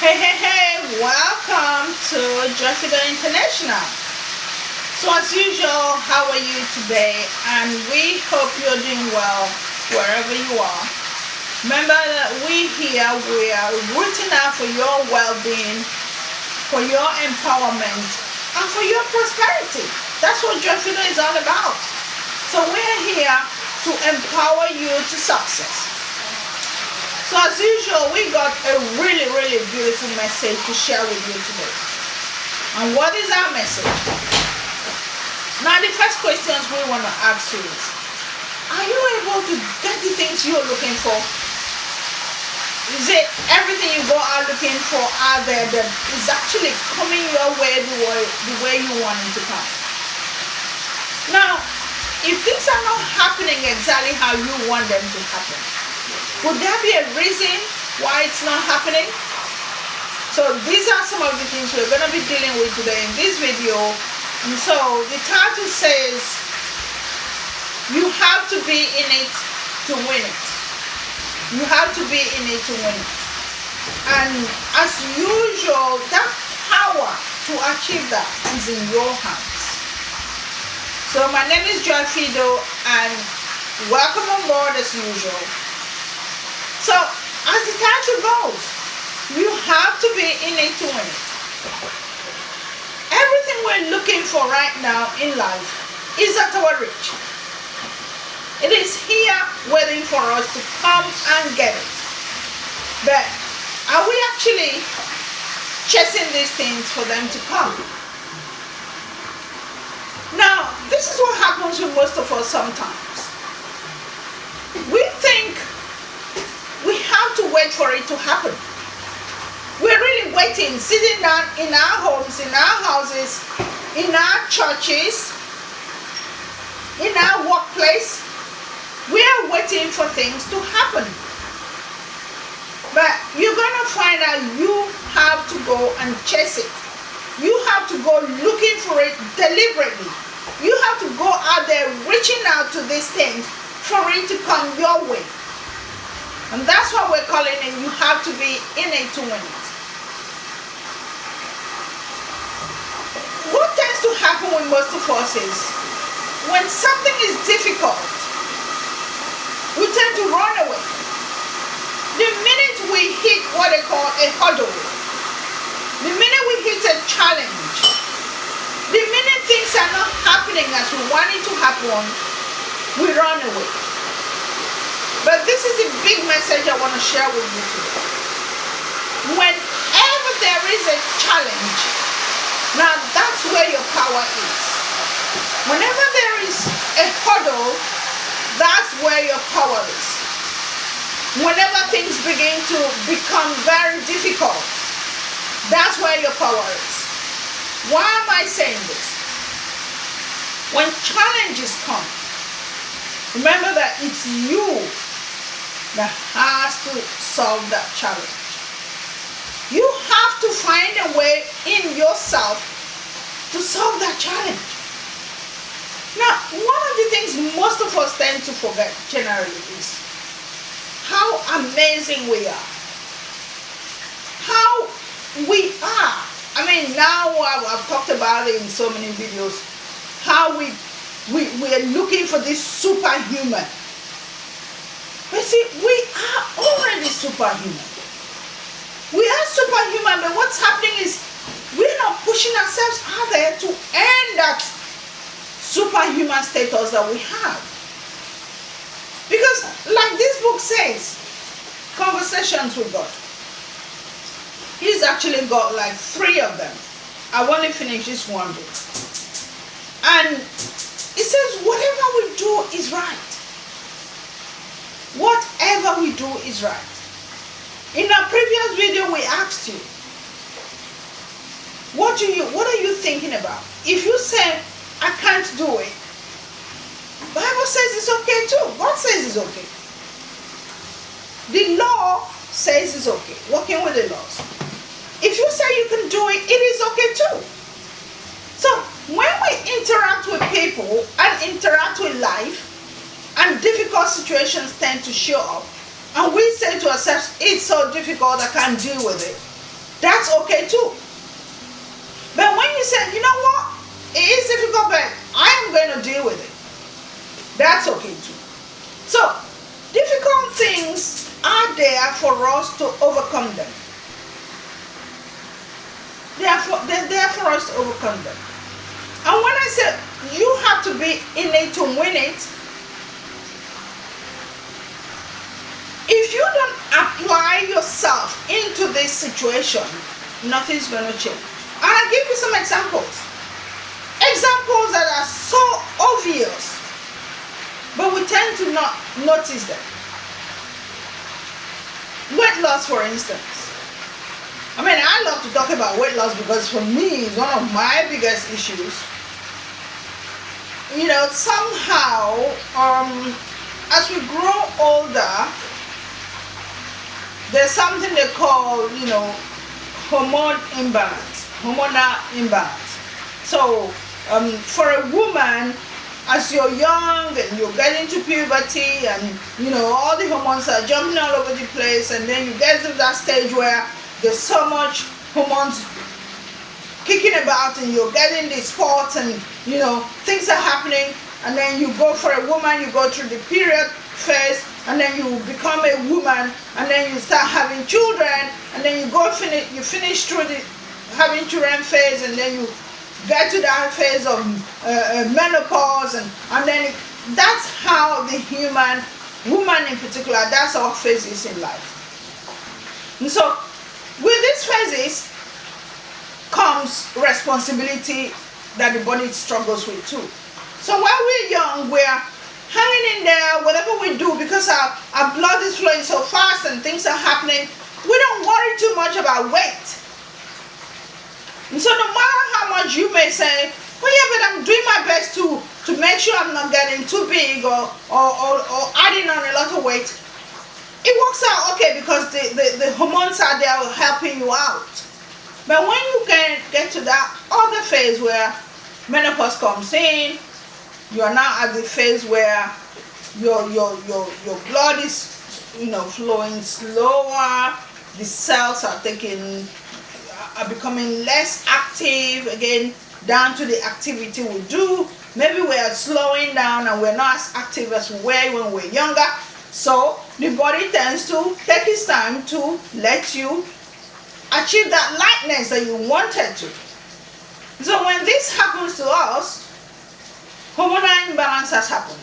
Hey, welcome to Joy Phido International. So as usual, how are you today? And we hope you're doing well wherever you are. Remember that we are rooting out for your well-being, for your empowerment, and for your prosperity. That's what Joy Phido is all about. So we're here to empower you to success. So as usual, we got a really beautiful message to share with you today. And what is our message? Now the first questions we want to ask you is, are you able to get the things you're looking for? Is it everything you go out looking for out there that is actually coming your way the way you want it to come? Now, if things are not happening exactly how you want them to happen, would there be a reason why it's not happening? So these are some of the things we're going to be dealing with today in this video. And so the title says, you have to be in it to win it. You have to be in it to win it. And as usual, that power to achieve that is in your hands. So my name is Joy Phido and welcome on board as usual. So, as the title goes, you have to be in it to win it. Everything we're looking for right now in life is at our reach. It is here waiting for us to come and get it. But are we actually chasing these things for them to come? Now, this is what happens with most of us sometimes. We think we have to wait for it to happen. We're really waiting, sitting down in our homes, in our houses, in our churches, in our workplace. We are waiting for things to happen. But you're going to find out you have to go and chase it. You have to go looking for it deliberately. You have to go out there reaching out to these things for it to come your way. And that's why we're calling it, you have to be in it to win it. What tends to happen with most of us is, when something is difficult, we tend to run away. The minute we hit what they call a hurdle, the minute we hit a challenge, the minute things are not happening as we want it to happen, we run away. But this is a big message I want to share with you today. Whenever there is a challenge, now that's where your power is. Whenever there is a hurdle, that's where your power is. Whenever things begin to become very difficult, that's where your power is. Why am I saying this? When challenges come, remember that it's you that has to solve that challenge. You have to find a way in yourself to solve that challenge. Now, one of the things most of us tend to forget generally is how amazing we are. How we are. I mean, now I've talked about it in so many videos, how we are looking for this superhuman. But see, we are already superhuman. We are superhuman, but what's happening is we're not pushing ourselves out there to earn that superhuman status that we have. Because, like this book says, Conversations with God, He's actually got like 3 of them. I've only finished this one book. And it says, whatever we do is right. Whatever we do is right. In our previous video, we asked you, what are you thinking about? If you say, I can't do it, the Bible says it's okay too. God says it's okay. The law says it's okay. Working with the laws. If you say you can do it, it is okay too. So when we interact with people and interact with life, and difficult situations tend to show up, and we say to ourselves, it's so difficult, I can't deal with it. That's okay too. But when you say, you know what, it is difficult, but I am going to deal with it, that's okay too. So, difficult things are there for us to overcome them. They're there for us to overcome them. And when I say you have to be in it to win it, if you don't apply yourself into this situation, nothing's going to change. And I'll give you some examples. Examples that are so obvious, but we tend to not notice them. Weight loss, for instance. I mean, I love to talk about weight loss because for me, it's one of my biggest issues. You know, somehow, as we grow older, there's something they call, you know, hormonal imbalance. So, for a woman, as you're young and you're getting to puberty and, you know, all the hormones are jumping all over the place, and then you get to that stage where there's so much hormones kicking about and you're getting the spots and, you know, things are happening, and then you go for a woman, you go through the period phase, and then you become a woman, and then you start having children, and then you finish through the having children phase, and then you get to that phase of menopause, and then that's how the human woman in particular, that's our phases in life. And so with these phases comes responsibility that the body struggles with too. So while we're young, we're hanging in there, whatever we do, because our blood is flowing so fast and things are happening, we don't worry too much about weight. And so no matter how much you may say, well, yeah, but I'm doing my best to make sure I'm not getting too big or adding on a lot of weight, it works out okay because the hormones are there helping you out. But when you get to that other phase where menopause comes in, you are now at the phase where your blood is, you know, flowing slower, the cells are becoming less active, again down to the activity we do. Maybe we are slowing down and we're not as active as we were when we were younger. So the body tends to take its time to let you achieve that lightness that you wanted to. So when this happens to us, hormonal imbalance has happened.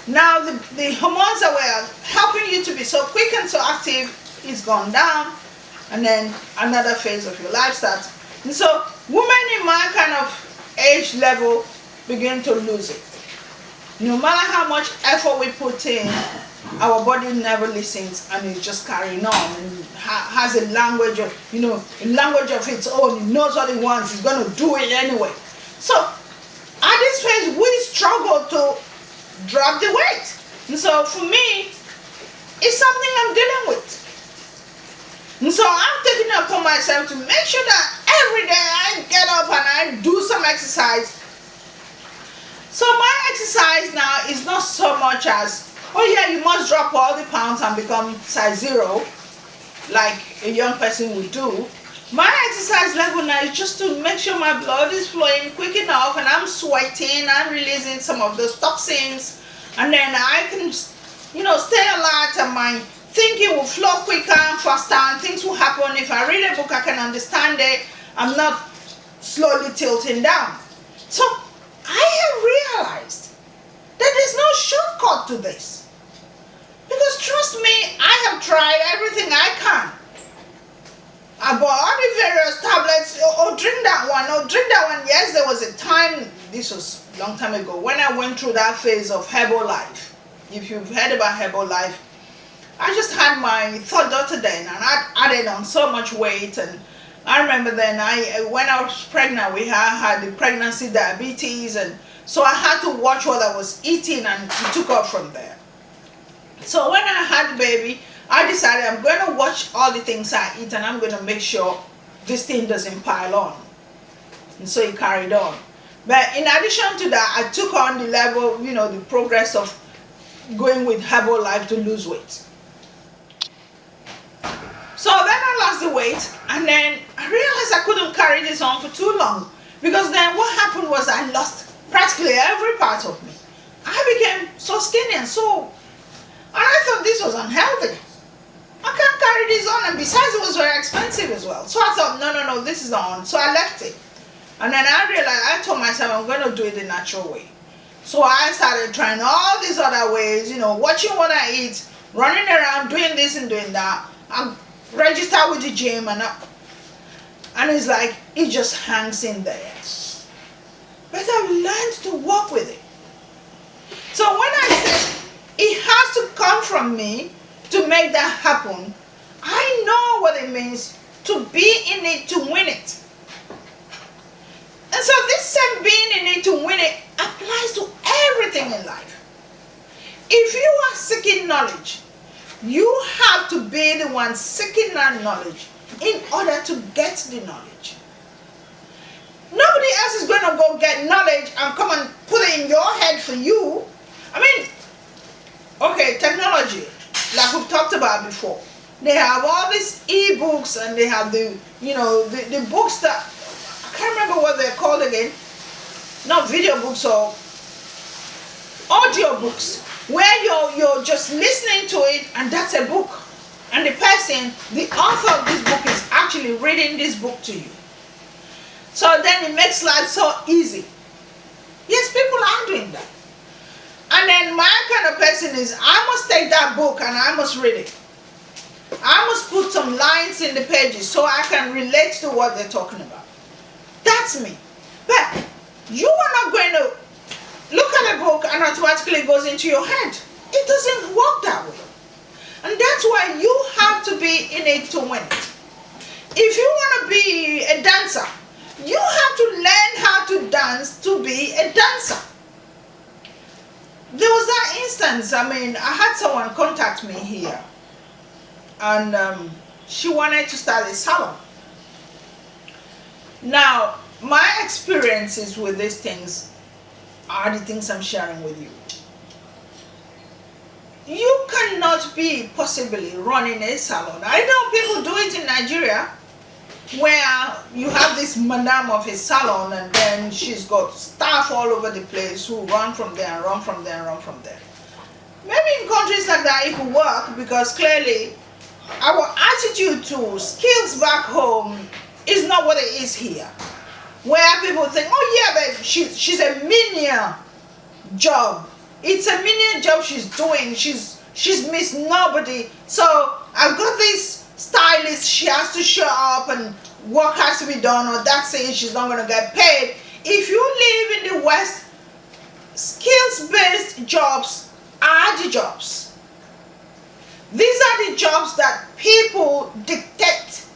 Now the hormones that were helping you to be so quick and so active is gone down, and then another phase of your life starts. And so women in my kind of age level begin to lose it. No matter how much effort we put in, our body never listens and is just carrying on and has a language of, you know, a language of its own. It knows what it wants. It's going to do it anyway. So at this phase, we struggle to drop the weight. And so for me, it's something I'm dealing with. And so I'm taking it upon myself to make sure that every day I get up and I do some exercise. So my exercise now is not so much as, oh yeah, you must drop all the pounds and become size 0, like a young person would do. My exercise level now is just to make sure my blood is flowing quick enough and I'm sweating, I'm releasing some of those toxins, and then I can, you know, stay alert and my thinking will flow quicker and faster and things will happen. If I read a book, I can understand it. I'm not slowly tilting down. So I have realized that there's no shortcut to this. Because trust me, I have tried everything I can. I bought all the various tablets, or drink that one, or drink that one. Yes, there was a time, this was a long time ago, when I went through that phase of Herbalife. If you've heard about Herbalife, I just had my third daughter then, and I added on so much weight. And I remember then, when I was pregnant, we had the pregnancy diabetes, and so I had to watch what I was eating, and it took off from there. So when I had the baby, I decided I'm going to watch all the things I eat, and I'm going to make sure this thing doesn't pile on. And so it carried on. But in addition to that, I took on the level, you know, the progress of going with Herbalife to lose weight. So then I lost the weight, and then I realized I couldn't carry this on for too long, because then what happened was I lost practically every part of me. I became so skinny and I thought this was unhealthy. I can't carry this on, and besides it was very expensive as well. So I thought, no, this is not on. So I left it. And then I realized, I told myself I'm going to do it the natural way. So I started trying all these other ways, watching what I eat, running around, doing this and doing that. I register with the gym, and it's like, it just hangs in there. But I've learned to work with it. So when I say it has to come from me to make that happen, I know what it means to be in it to win it. And so this same being in it to win it applies to everything in life. If you are seeking knowledge, you have to be the one seeking that knowledge in order to get the knowledge. Nobody else is going to go get knowledge and come and put it in your head for you. I mean, okay, technology, like we've talked about before. They have all these e-books, and they have the books that, I can't remember what they're called again. Not video books, or audio books, where you're just listening to it, and that's a book. And the person, the author of this book, is actually reading this book to you. So then it makes life so easy. Yes, people are doing that. And then my kind of person is, I must take that book and I must read it. I must put some lines in the pages so I can relate to what they're talking about. That's me. But you are not going to look at a book and automatically it goes into your head. It doesn't work that way. And that's why you have to be in it to win it. If you want to be a dancer, you have to learn how to dance to be a dancer. There was that instance, I had someone contact me here, and she wanted to start a salon. Now, my experiences with these things are the things I'm sharing with you. You cannot be possibly running a salon. I know people do it in Nigeria, where you have this madam of a salon, and then she's got staff all over the place who run from there and run from there and run from there. Maybe in countries like that it could work, because clearly our attitude to skills back home is not what it is here, where people think, oh yeah, but she's a menial job. It's a menial job she's doing. She's Miss Nobody. So I've got this stylist, she has to show up and work has to be done, or that's saying she's not going to get paid. If you live in the West, skills-based jobs are the jobs. These are the jobs that people dictate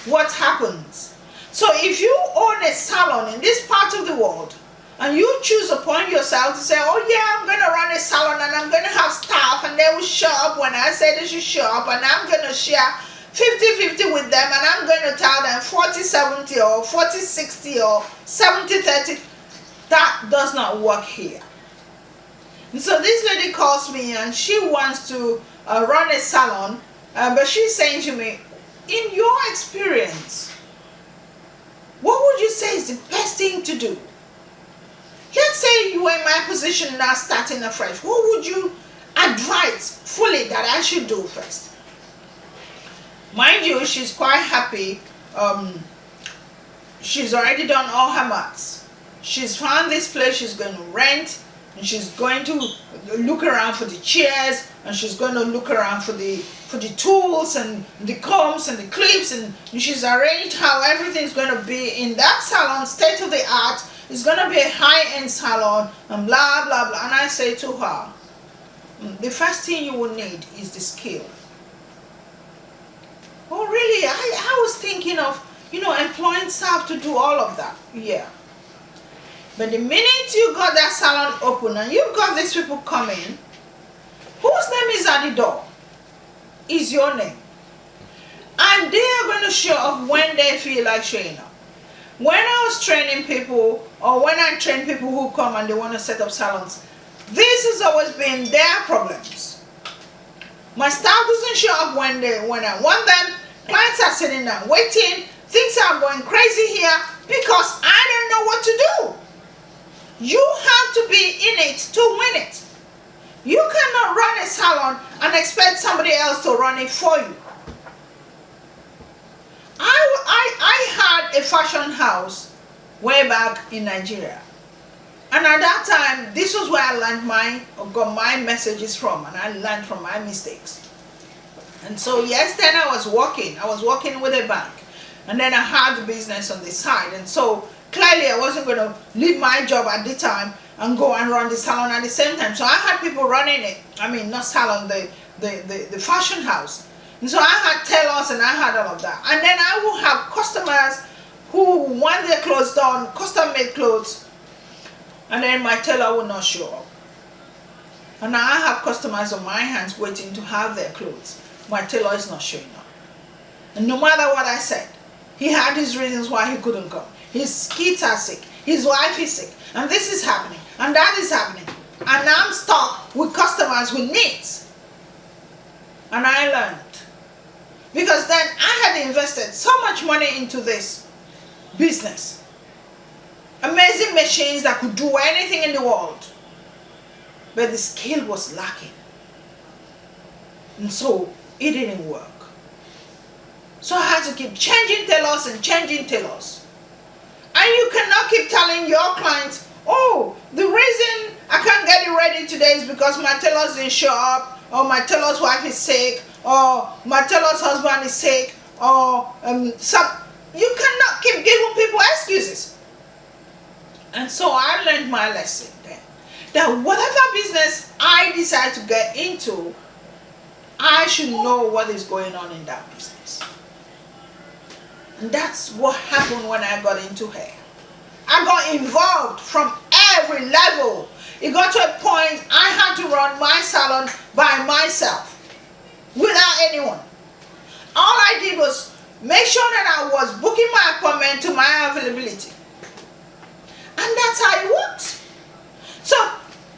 what happens. So if you own a salon in this part of the world, and you choose upon yourself to say, oh yeah, I'm going to run a salon and I'm going to have staff and they will show up when I say they should show up, and I'm going to share 50-50 with them, and I'm going to tell them 40-70 or 40-60 or 70-30. That does not work here. And so this lady calls me and she wants to run a salon, but she's saying to me, in your experience, what would you say is the best thing to do? Let's say you were in my position now, starting afresh. What would you advise fully that I should do first? Mind you, she's quite happy. She's already done all her maths. She's found this place she's going to rent, and she's going to look around for the chairs, and she's going to look around for the tools and the combs and the clips, and she's arranged how everything's going to be in that salon, state of the art. It's going to be a high-end salon, and blah, blah, blah. And I say to her, the first thing you will need is the skill. Oh, really? I was thinking of, employing staff to do all of that. Yeah. But the minute you got that salon open and you've got these people coming, whose name is at the door? Is your name. And they are going to show up when they feel like showing up. When I was training people, or when I train people who come and they want to set up salons, this has always been their problems. My staff doesn't show up when I want them, Clients are sitting there waiting. Things are going crazy here because I don't know what to do. You have to be in it to win it. You cannot run a salon and expect somebody else to run it for you. I had a fashion house way back in Nigeria. And at that time, this was where I got my messages from, and I learned from my mistakes. And so yes, then I was working with a bank, and then I had the business on the side. And so clearly I wasn't going to leave my job at the time and go and run the salon at the same time. So I had people running it. I mean, not salon, the fashion house. And so I had tailors and I had all of that. And then I would have customers who want their clothes done, custom made clothes, and then my tailor would not show up. And now I have customers on my hands waiting to have their clothes. My tailor is not showing up. And no matter what I said, he had his reasons why he couldn't come. His kids are sick, his wife is sick, and this is happening, and that is happening. And I'm stuck with customers with needs. And I learned. Because then I had invested so much money into this business. Amazing machines that could do anything in the world. But the skill was lacking. And so it didn't work. So I had to keep changing tailors and changing tailors. And you cannot keep telling your clients, oh, the reason I can't get it ready today is because my tailors didn't show up, or my tailor's wife is sick, or my tailor's husband is sick, or you cannot keep giving people excuses. And so I learned my lesson then, that whatever business I decide to get into, I should know what is going on in that business. And that's what happened when I got into hair. I got involved from every level. It got to a point I had to run my salon by myself, without anyone. All I did was make sure that I was booking my appointment to my availability. And that's how it works. So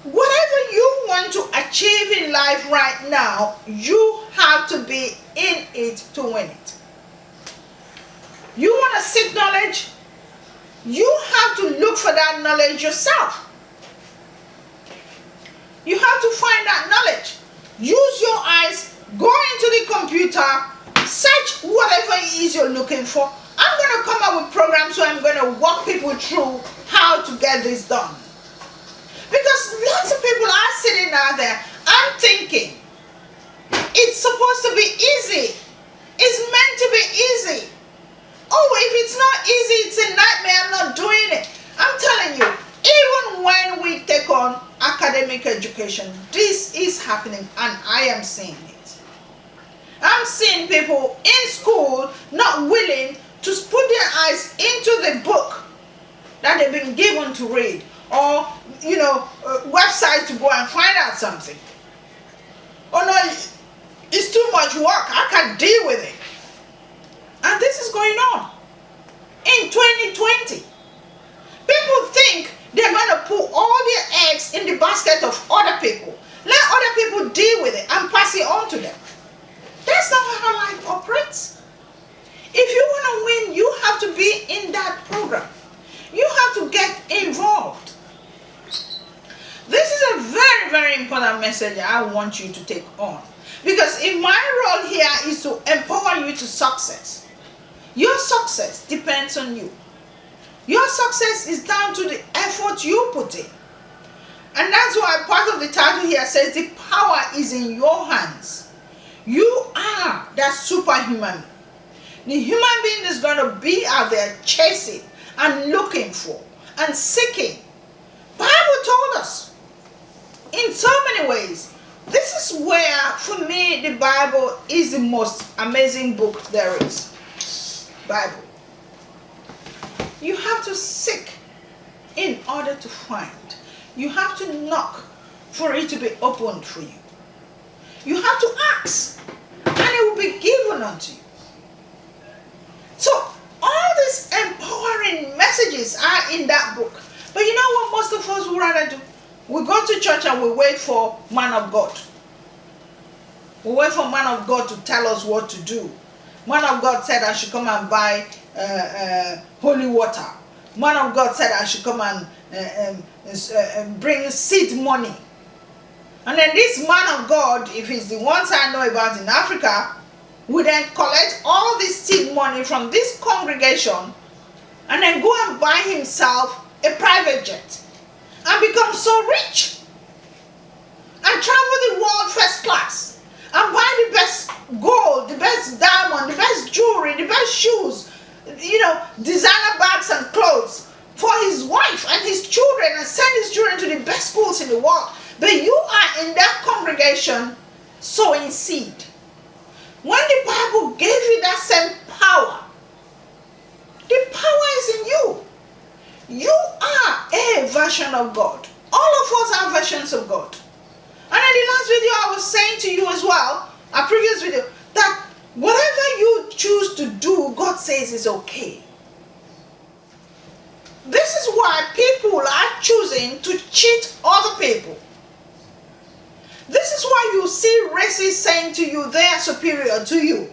whatever you want to achieve in life right now, you have to be in it to win it. You want to seek knowledge? You have to look for that knowledge yourself. You have to find that knowledge. Use your eyes, go into the computer, search whatever it is you're looking for. I'm going to come up with programs where I'm going to walk people through how to get this done. Because lots of people are sitting out there and thinking, it's supposed to be easy. It's meant to be easy. Oh, if it's not easy, it's a nightmare, I'm not doing it. I'm telling you, even when we take on academic education, this is happening, and I am seeing it. I'm seeing people in school not willing to put their eyes into the book that they've been given to read, or websites to go and find out something. Oh no, it's too much work, I can't deal with it. And this is going on in 2020. People think they're going to put all their eggs in the basket of other people. Let other people deal with it and pass it on to them. That's not how life operates. If you want to win, you have to be in that program. You have to get involved. This is a very, very important message I want you to take on. Because if my role here is to empower you to success, your success depends on you. Your success is down to the effort you put in. And that's why part of the title here says the power is in your hands. You are that superhuman. The human being is going to be out there chasing and looking for and seeking. Bible told us in so many ways. This is where, for me, the Bible is the most amazing book there is. Bible. You have to seek in order to find. You have to knock for it to be opened for you. You have to ask, and it will be given unto you. So all these empowering messages are in that book. But you know what most of us would rather do? We go to church and we wait for man of God. We wait for man of God to tell us what to do. Man of God said I should come and buy holy water. Man of God said I should come and bring seed money. And then this man of God, if he's the ones I know about in Africa, would then collect all this seed money from this congregation and then go and buy himself a private jet and become so rich and travel the world first class and buy the best gold, the best diamond, the best jewelry, the best shoes, designer bags and clothes for his wife and his children, and send his children to the best schools in the world. But you are in that congregation sowing seed. When the Bible gave you that same power, the power is in you. You are a version of God. All of us are versions of God. And in the last video I was saying to you as well, a previous video, that whatever you choose to do, God says is okay. This is why people are choosing to cheat other people. This is why you see racists saying to you they are superior to you.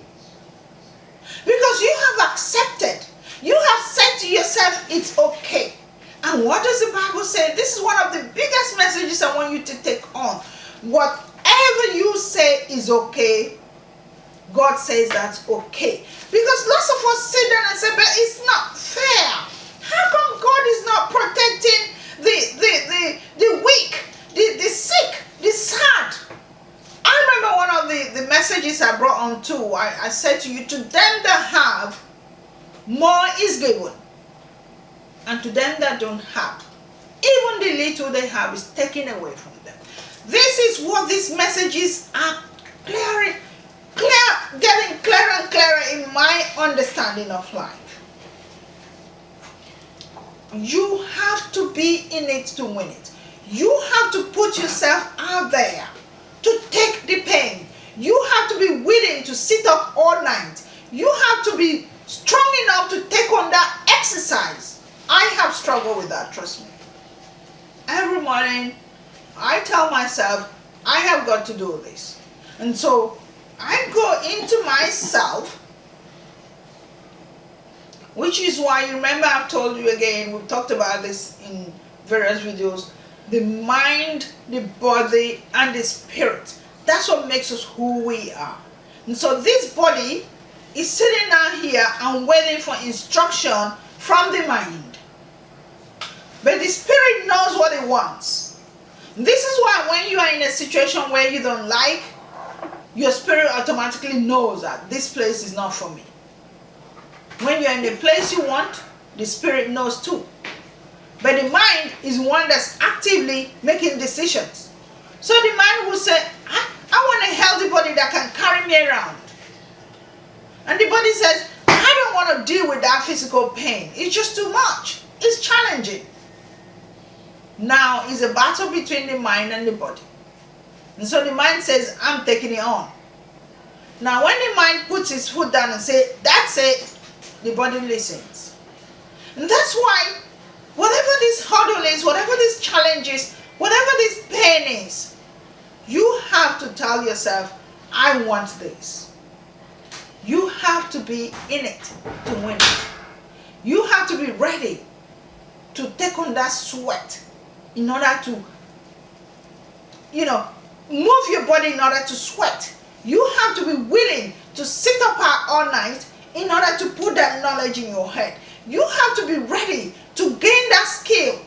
Because you have accepted, you have said to yourself it's okay. And what does the Bible say? This is one of the biggest messages I want you to take on. Whatever you say is okay, God says that's okay. Because lots of us sit down and say, but it's not fair. How come God is not protecting the weak, the sick, the sad? I remember one of the messages I brought on too. I said to you, to them that have, more is given. And to them that don't have, even the little they have is taken away from them. This is what these messages are getting clearer and clearer in my understanding of life. You have to be in it to win it. You have to put yourself out there to take the pain. You have to be willing to sit up all night. You have to be strong enough to take on that exercise. I have struggled with that, trust me. Every morning, I tell myself, I have got to do this. And so, I go into myself, which is why, you remember I've told you again, we've talked about this in various videos, the mind, the body, and the spirit. That's what makes us who we are. And so this body is sitting down here and waiting for instruction from the mind. But the spirit knows what it wants. This is why when you are in a situation where you don't like, your spirit automatically knows that this place is not for me. When you're in the place you want, the spirit knows too. But the mind is one that's actively making decisions. So the mind will say, I want a healthy body that can carry me around. And the body says, I don't want to deal with that physical pain. It's just too much. It's challenging. Now it's a battle between the mind and the body. And so the mind says, I'm taking it on. Now when the mind puts his foot down and says, that's it, the body listens. And that's why whatever this hurdle is, whatever this challenge is, whatever this pain is, you have to tell yourself, I want this. You have to be in it to win it. You have to be ready to take on that sweat in order to, move your body in order to sweat. You have to be willing to sit up all night in order to put that knowledge in your head. You have to be ready to gain that skill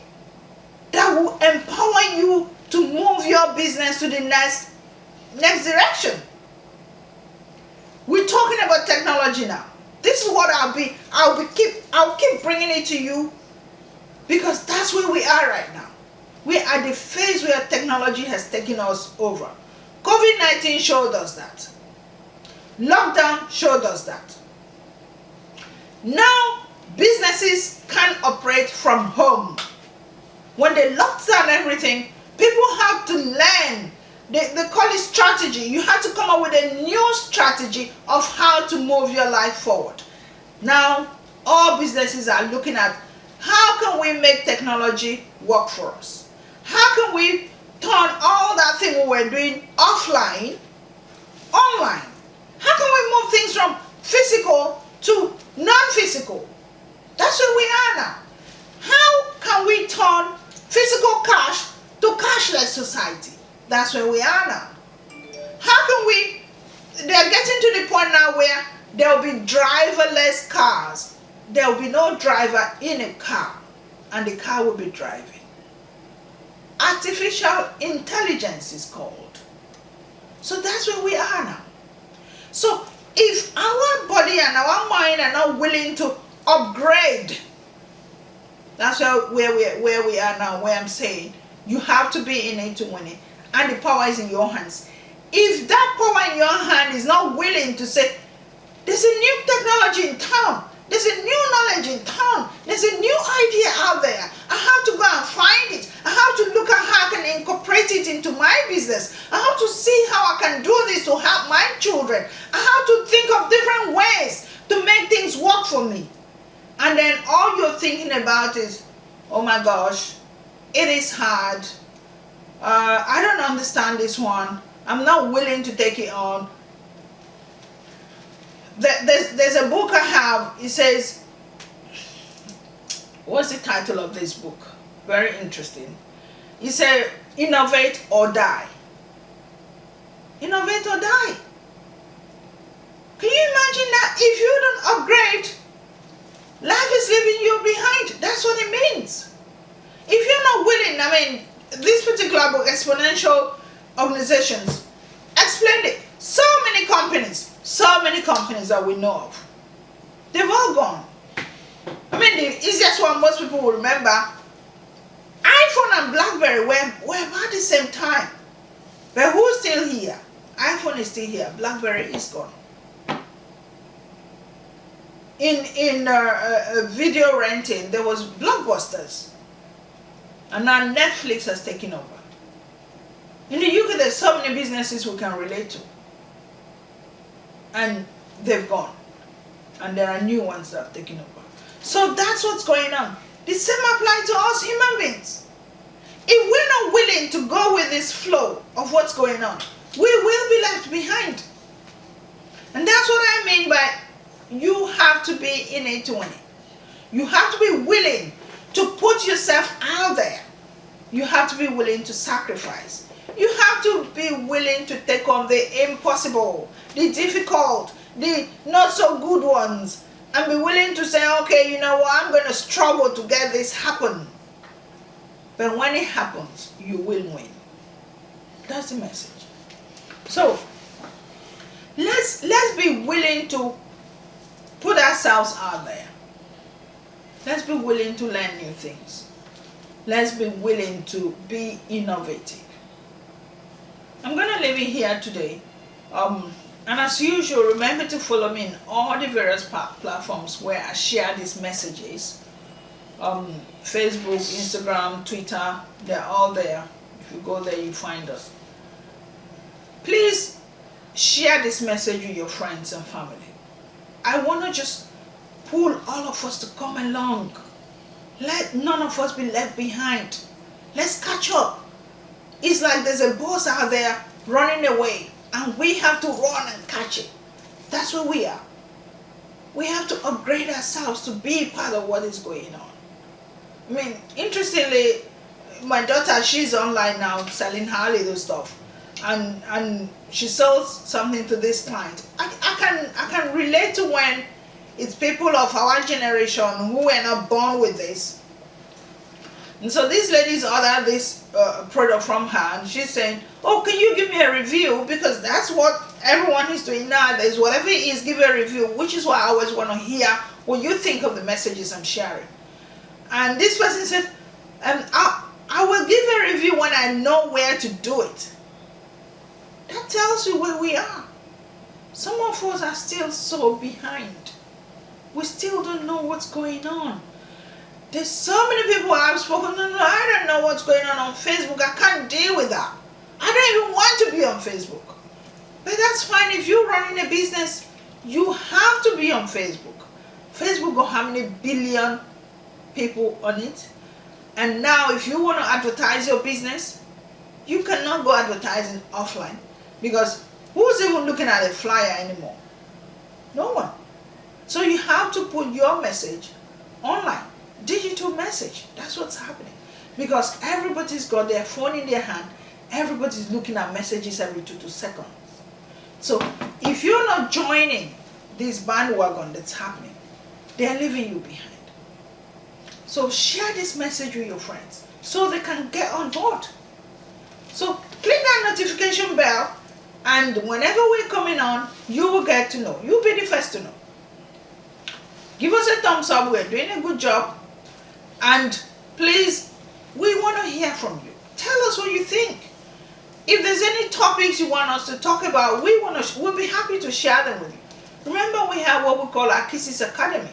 that will empower you to move your business to the next direction. We're talking about technology now. This is what I'll keep bringing it to you, because that's where we are right now. We are at the phase where technology has taken us over. COVID-19 showed us that. Lockdown showed us that. Now businesses can operate from home. When they locked down everything, people have to learn. They call it strategy. You have to come up with a new strategy of how to move your life forward. Now, all businesses are looking at, how can we make technology work for us? How can we turn all that thing we were doing offline, online? How can we move things from physical to non-physical. That's where we are now. How can we turn physical cash to cashless society? That's where we are now. How can we, they're getting to the point now where there will be driverless cars. There will be no driver in a car, and the car will be driving. Artificial intelligence is called. So that's where we are now. So if our body and our mind are not willing to upgrade, that's where we are now, where I'm saying you have to be in it to win it, and the power is in your hands. If that power in your hand is not willing to say, there's a new technology in town, there's a new knowledge in town, there's a new idea out there, I have to go and find it, I have to look at how I can incorporate it into my business, I have to see how I can do this to help my children, I have to think of different ways to make things work for me. And then all you're thinking about is, oh my gosh, it is hard, I don't understand this one, I'm not willing to take it on. There's a book I have, it says, what's the title of this book? Very interesting. It says, innovate or die. Innovate or die. Can you imagine that? If you don't upgrade, life is leaving you behind. That's what it means. If you're not willing, I mean, this particular book, Exponential Organizations, explained it. So many companies that we know of, they've all gone. I mean, the easiest one most people will remember, iPhone and BlackBerry were about the same time. But who's still here? iPhone is still here. BlackBerry is gone. In video renting, there was Blockbusters, and now Netflix has taken over. In the UK, there's so many businesses we can relate to, and they've gone, and there are new ones that have taken over. So that's what's going on. The same applies to us human beings. If we're not willing to go with this flow of what's going on, we will be left behind. And that's what I mean by you have to be in it to win it. You have to be willing to put yourself out there. You have to be willing to sacrifice. You have to be willing to take on the impossible, the difficult, the not so good ones, and be willing to say, okay, you know what, I'm going to struggle to get this happen. But when it happens, you will win. That's the message. So let's be willing to put ourselves out there. Let's be willing to learn new things. Let's be willing to be innovative. I'm going to leave it here today. And as usual, remember to follow me in all the various platforms where I share these messages. Facebook, Instagram, Twitter, they're all there. If you go there, you find us. Please share this message with your friends and family. I want to just pull all of us to come along. Let none of us be left behind. Let's catch up. It's like there's a bus out there running away, and we have to run and catch it. That's where we are. We have to upgrade ourselves to be part of what is going on. I mean, interestingly, my daughter, she's online now selling her little stuff, and she sells something to this client. I can relate to when it's people of our generation who were not born with this. And so these ladies ordered this product from her, and she's saying, oh, can you give me a review? Because that's what everyone is doing nowadays. Whatever it is, give a review, which is why I always want to hear what you think of the messages I'm sharing. And this person said, I will give a review when I know where to do it. That tells you where we are. Some of us are still so behind. We still don't know what's going on. There's so many people I've spoken to, I don't know what's going on Facebook. I can't deal with that. I don't even want to be on Facebook. But that's fine. If you're running a business, you have to be on Facebook. Facebook got how many billion people on it? And now if you want to advertise your business, you cannot go advertising offline, because who's even looking at a flyer anymore? No one. So you have to put your message online, digital message. That's what's happening. Because everybody's got their phone in their hand, everybody's looking at messages every 2 seconds. So if you're not joining this bandwagon that's happening, they're leaving you behind. So share this message with your friends so they can get on board. So click that notification bell, and whenever we're coming on, you will get to know. You'll be the first to know. Give us a thumbs up. We're doing a good job. And please, we want to hear from you. Tell us what you think. If there's any topics you want us to talk about, we'll be happy to share them with you. Remember, we have what we call our Kisses Academy.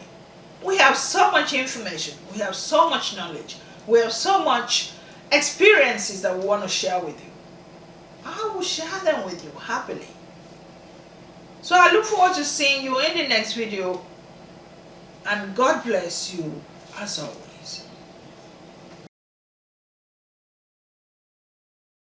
We have so much information. We have so much knowledge. We have so much experiences that we want to share with you. I will share them with you happily. So I look forward to seeing you in the next video. And God bless you as always.